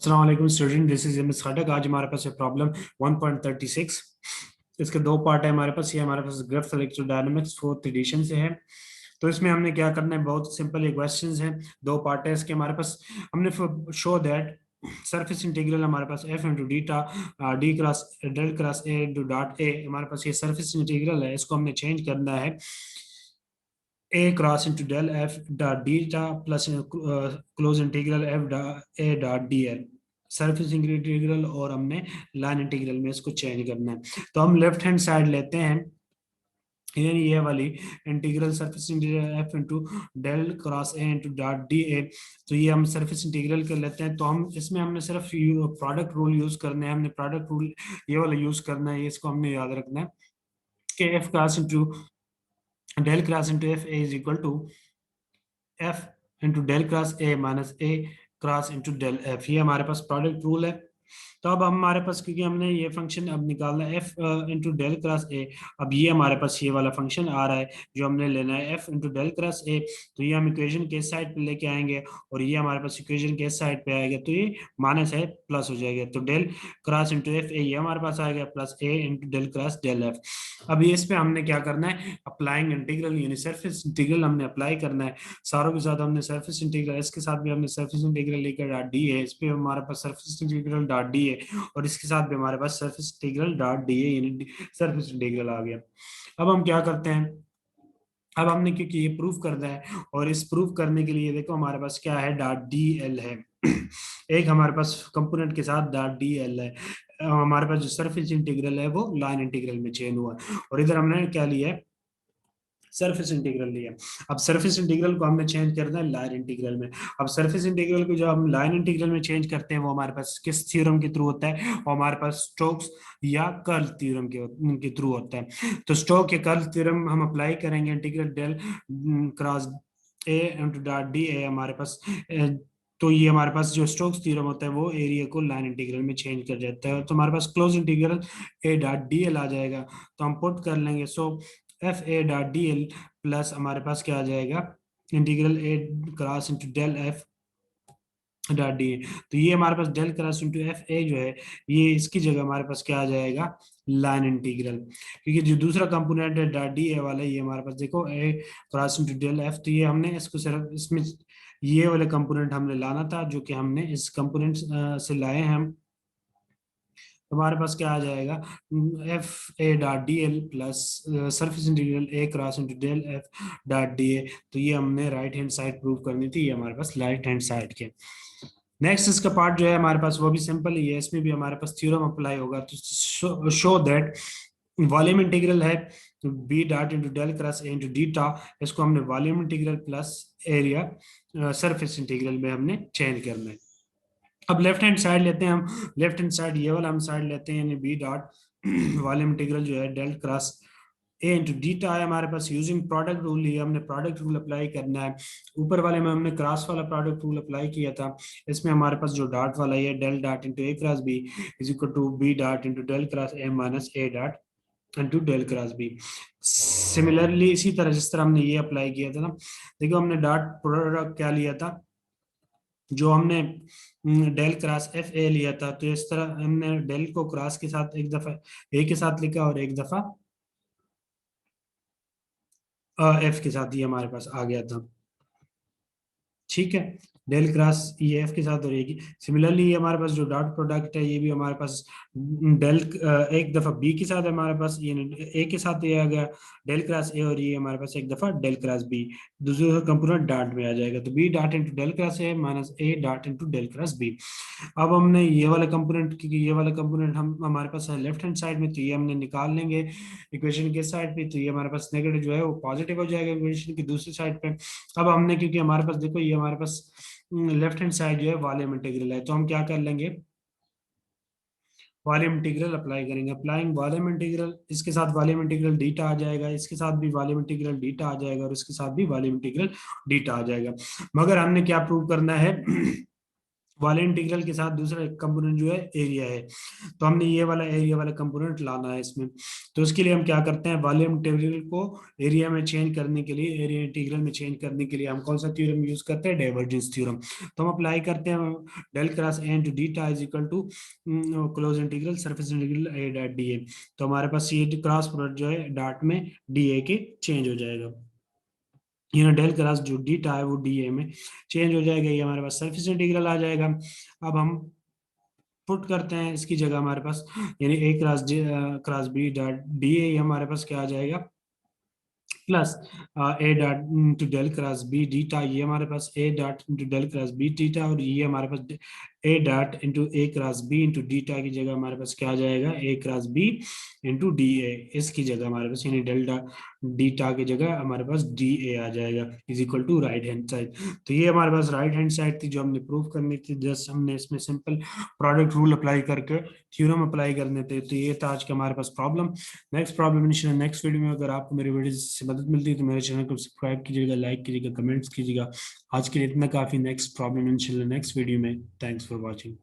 अस्सलाम वालेकुम student, this is M S Khattak. आज हमारे पास है प्रॉब्लम 1.36। इसके दो पार्ट है हमारे पास। ये हमारे पास ग्राफ इलेक्ट्रोडायनामिक्स फोर्थ एडिशन से है। तो इसमें हमने क्या करना है, बहुत सिंपल ये क्वेश्चंस हैं। दो पार्ट है इसके हमारे पास। हमने शो दैट सरफेस इंटीग्रल हमारे पास F into d tau d cross del cross A into dot A. हमारे पास ये सरफेस इंटीग्रल है, इसको हमने चेंज करना है a cross into del f dot deta plus close integral f a dot dl। Surface integral और हमने लाइन इंटीग्रल में इसको चेंज करना है। तो हम लेफ्ट हैंड साइड लेते हैं, यानी ये वाली integral surface integral F into del cross A into dot D A. तो ये हम सरफेस इंटीग्रल कर लेते हैं। तो हम इसमें हमने सिर्फ प्रोडक्ट रूल यूज करना है। हमने प्रोडक्ट रूल ये वाला यूज करना है, इसको हमने याद रखना है कि F cross into del cross into F A is equal to F into del cross A minus A cross into del F. ये हमारे पास प्रोडक्ट रूल है। तो अब हमारे पास, क्योंकि हमने ये फंक्शन अब निकालना है F into del cross A. अब ये हमारे पास ये वाला फंक्शन आ रहा है जो हमने लेना है F into del cross A. तो ये हम इक्वेशन के साइड पे लेके आएंगे और ये हमारे पास इक्वेशन के साइड पे आएगा, तो ये माइनस है प्लस हो जाएगा। तो del cross into F A ये हमारे पास आएगा plus A into del cross del F. अब ये इस पे हमने क्या करना है, अप्लाइंग इंटीग्रल यानी सरफेस इंटीग्रल हमने अप्लाई करना है। सारों के साथ हमने सरफेस इंटीग्रल, इसके साथ भी हमने सरफेस इंटीग्रल लेकर डॉट डी है, इस पे हमारे पास सरफेस इंटीग्रल डॉट डी है और इसके साथ भी हमारे पास सरफेस इंटीग्रल डॉट डी है, यानी सरफेस इंटीग्रल आ गया। अब हम क्या करते हैं, अब हमने क्योंकि ये प्रूफ करना है और इस प्रूफ करने के लिए देखो हमारे पास क्या है, डॉट डी एल है। एक हमारे पास कंपोनेंट के साथ डॉट डी एल है। हमारे पास जो सरफेस इंटीग्रल है वो लाइन इंटीग्रल में चेंज हुआ और इधर हमने क्या लिया है, सरफेस इंटीग्रल लिया। अब सरफेस इंटीग्रल को हमने चेंज करना है लाइन इंटीग्रल में। अब सरफेस इंटीग्रल को जब हम लाइन इंटीग्रल में चेंज करते हैं वो हमारे पास किस थ्योरम के थ्रू होता है, वो हमारे पास स्टोक्स या कर्ल थ्योरम के थ्रू होता है। तो स्टोक या कर्ल थ्योरम हम अप्लाई करेंगे, integral del cross A into dot D A हमारे पास तो ये हमारे पास जो स्टोक्स थ्योरम होता है वो एरिया को लाइन इंटीग्रल में चेंज कर देता है। तो हमारे पास close integral A dot D l आ जाएगा। तो हम पुट कर लेंगे, so F A dot D L plus हमारे पास क्या आ जाएगा, integral A cross into del F dot D A. तो ये हमारे पास del cross into F A जो है, ये इसकी जगह हमारे पास क्या आ जाएगा, लाइन इंटीग्रल। क्योंकि जो दूसरा कंपोनेंट है डॉट डी ए वाला, ये हमारे पास देखो ए क्रॉस इंटू डेल एफ। तो ये हमने इसको सिर्फ इसमें ये वाले कंपोनेंट हमने लाना था जो कि हमने इस कंपोनेंट से लाए हैं हम। हमारे पास क्या आ जाएगा, F A dot D L plus surface integral A cross into del F dot D A. तो ये हमने राइट हैंड साइड प्रूव करनी थी, ये हमारे पास राइट हैंड साइड के। नेक्स्ट इसका पार्ट जो है हमारे पास वो भी सिंपल ही है, इसमें भी हमारे पास थ्योरम अप्लाई होगा। तो शो दैट वॉल्यूम इंटीग्रल है B dot into del cross A into d tau, इसको हमने volume integral plus area surface integral में हमने चेंज करना है। अब लेफ्ट हैंड साइड लेते हैं हम, लेफ्ट हैंड साइड ये वाला हम साइड लेते हैं, यानी बी डॉट वॉल्यूम इंटीग्रल जो है डेल क्रॉस ए इंटू डीटा है हमारे पास यूजिंग प्रोडक्ट रूल। ये हमने प्रोडक्ट रूल अप्लाई करना है। ऊपर वाले में हमने क्रॉस वाला प्रोडक्ट रूल अप्लाई किया था, इसमें हमारे पास जो डॉट वाला है del dot into A cross B is equal to B dot into del cross A minus A dot into del cross B. Similarly इसी तरह जिस तरह हमने ये अप्लाई किया था ना, देखो हमने डॉट प्रोडक्ट क्या लिया था, जो हमने डेल क्रॉस एफ ए लिया था, तो इस तरह हमने डेल को क्रॉस के साथ एक दफा ए के साथ लिखा और एक दफा एफ के साथ, ये हमारे पास आ गया था। ठीक है, डेल क्रॉस ये एफ के साथ और एक सिमिलरली ये हमारे पास जो डॉट प्रोडक्ट है ये भी हमारे पास डेल एक दफा बी के साथ है हमारे पास, ये ए के साथ ये आ गया डेल क्रॉस ए, और ये हमारे पास एक दफा डेल क्रॉस बी, दूसरा कंपोनेंट डॉट में आ जाएगा। तो B dot into del cross A minus A dot into del cross B. अब हमने ये वाला कंपोनेंट, क्योंकि ये वाला कंपोनेंट हम हमारे पास है लेफ्ट हैंड साइड में, तो ये हमने निकाल लेंगे इक्वेशन के साइड पे। तो ये हमारे पास नेगेटिव जो है वो पॉजिटिव हो जाएगा इक्वेशन की दूसरी साइड पे। अब हमने, क्योंकि हमारे पास देखो ये हमारे पास लेफ्ट हैंड साइड जो है वॉल्यूम इंटीग्रल है, तो हम क्या कर लेंगे, वॉल्यूम इंटीग्रल अप्लाई करेंगे। अप्लाइंग वॉल्यूम इंटीग्रल, इसके साथ वॉल्यूम इंटीग्रल डीटा आ जाएगा, इसके साथ भी वॉल्यूम इंटीग्रल डीटा आ जाएगा और इसके साथ भी वॉल्यूम इंटीग्रल डीटा आ जाएगा। मगर हमने क्या प्रूव करना है वाले इंटीग्रल के साथ दूसरा कंपोनेंट जो है एरिया है, तो हमने ये वाला एरिया वाला कंपोनेंट लाना है इसमें। तो इसके लिए हम क्या करते हैं, वॉल्यूम इंटीग्रल को एरिया में चेंज करने के लिए, एरिया इंटीग्रल में चेंज करने के लिए हम कौन सा थ्योरम यूज करते हैं, डाइवर्जेंस थ्योरम। तो हम अप्लाई करते हैं डेल क्रॉस ए इंटू डीटा is equal to close integral surface integral A dot D A. तो हमारे पास ये क्रॉस प्रोडक्ट जो है डॉट में डी ए के चेंज हो जाएगा, डेल क्रॉस जो डीटा है वो डी ए में चेंज हो जाएगा, ये हमारे पास सरफेस इंटीग्रल आ जाएगा। अब हम पुट करते हैं इसकी जगह हमारे पास, यानी A cross cross B dot D A हमारे पास क्या आ जाएगा, plus A dot into del cross B d tau, ये हमारे पास A dot into del cross B d tau, और ये हमारे पास A dot into A cross B into d tau की जगह हमारे पास क्या आ जाएगा, A cross B into d A, इसकी जगह हमारे पास यानी डेल डॉट डीटा की जगह हमारे पास डी ए आ जाएगा is equal to right hand side. तो ये हमारे पास राइट हैंड साइड थी जो हमने प्रूव करनी थी, जस्ट हमने इसमें सिंपल प्रोडक्ट रूल अप्लाई करके थ्योरम अप्लाई करने थे। तो ये था आज का हमारे पास प्रॉब्लम। नेक्स्ट प्रॉब्लम इंशाल्लाह नेक्स्ट वीडियो में, अगर आपको मेरी वीडियो से मदद मिलती है तो मेरे चैनल को सब्सक्राइब कीजिएगा, लाइक कीजिएगा, कमेंट्स कीजिएगा। आज के लिए इतना काफी, नेक्स्ट प्रॉब्लम इंशाल्लाह नेक्स्ट वीडियो में। Thanks for watching.